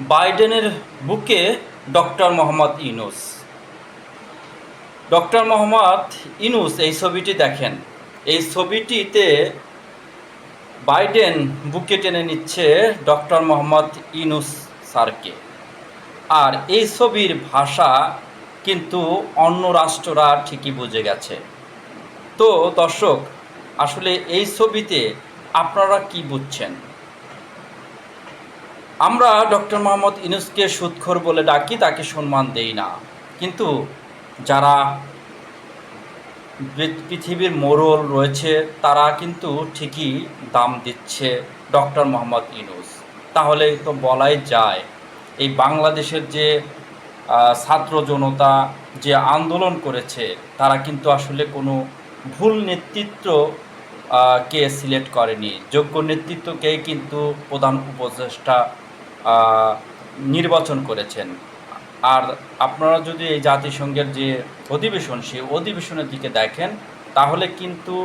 বাইডেনের বুকে doctor Mohammad Yunus. Doctor Mohammad Yunus এই ছবিটি দেখেন। এই ছবিটিতে বাইডেন বুকে টেনে নিচ্ছে ডক্টর মোহাম্মদ ইউনূস স্যারকে। আর এই ছবির ভাষা কিন্তু অন্য রাষ্ট্ররা ঠিকই বুঝে গেছে। তো দর্শক, আসলে এই ছবিতে আপনারা কি বুঝছেন? আমরা ডক্টর মোহাম্মদ ইউনূসকে সুদখোর বলে ডাকি, তাকে সম্মান দেই না। কিন্তু যারা পৃথিবীর মোড়ল রয়েছে তারা কিন্তু ঠিকই দাম দিচ্ছে ডক্টর মোহাম্মদ ইউনূস। তাহলে তো বলাই যায় এই বাংলাদেশের যে ছাত্র জনতা যে আন্দোলন করেছে তারা কিন্তু আসলে কোনো ভুল নেতৃত্ব কে সিলেক্ট করেনি, যোগ্য নেতৃত্বকেই কিন্তু প্রধান উপদেষ্টা নির্বাচন করেছেন। আর আপনারা যদি এই জাতিসংঘের যে অধিবেশন সেই অধিবেশনের দিকে দেখেন তাহলে কিন্তু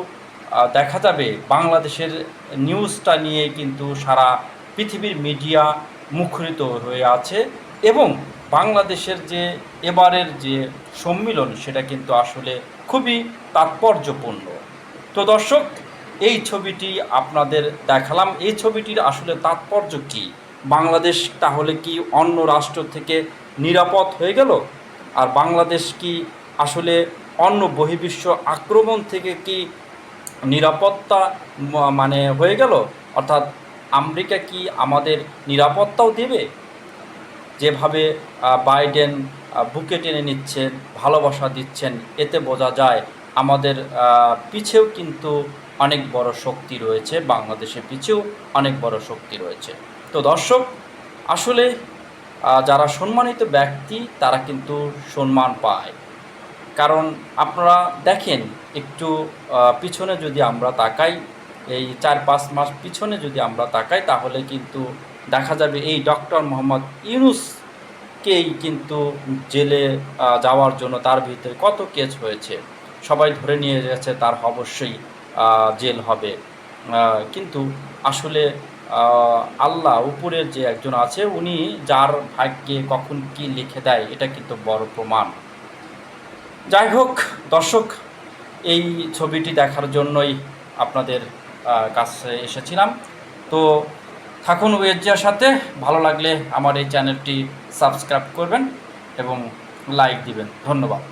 দেখা যাবে বাংলাদেশের নিউজটা নিয়ে কিন্তু সারা পৃথিবীর মিডিয়া মুখরিত হয়ে আছে এবং বাংলাদেশের যে এবারের যে সম্মিলন সেটা কিন্তু আসলে খুবই তাৎপর্যপূর্ণ। তো দর্শক, এই ছবিটি আপনাদের দেখালাম। এই ছবিটির আসলে তাৎপর্য কী? বাংলাদেশ তাহলে কি অন্য রাষ্ট্র থেকে নিরাপদ হয়ে গেল? আর বাংলাদেশ কি আসলে অন্য বহির্বিশ্ব আক্রমণ থেকে কি নিরাপত্তা মানে হয়ে গেল? অর্থাৎ আমেরিকা কি আমাদের নিরাপত্তাও দেবে? যেভাবে বাইডেন বুকে টেনে নিচ্ছেন, ভালোবাসা দিচ্ছেন, এতে বোঝা যায় আমাদের পিছেও কিন্তু অনেক বড় শক্তি রয়েছে, বাংলাদেশের পিছেও অনেক বড় শক্তি রয়েছে। তো দর্শক, আসলে যারা সম্মানিত ব্যক্তি তারা কিন্তু সম্মান পায়। কারণ আপনারা দেখেন একটু পিছনে যদি আমরা তাকাই, এই 4-5 মাস পিছনে যদি আমরা তাকাই তাহলে কিন্তু দেখা যাবে এই ডক্টর মোহাম্মদ ইউনূসকেই কিন্তু জেলে যাওয়ার জন্য তার ভিতরে কত কেস হয়েছে, সবাই ধরে নিয়ে গেছে তার অবশ্যই জেল হবে। কিন্তু আসলে আল্লাহ উপরের যে একজন আছে উনি যার ভাগ্যে কখন কি লিখে দেয় এটা কিন্তু বড় প্রমাণ। যাই হোক দর্শক, এই ছবিটি দেখার জন্যই আপনাদের কাছে এসেছিলাম। তো থাকুন ওয়েজিয়ার সাথে। ভালো লাগলে আমার এই চ্যানেলটি সাবস্ক্রাইব করবেন এবং লাইক দিবেন। ধন্যবাদ।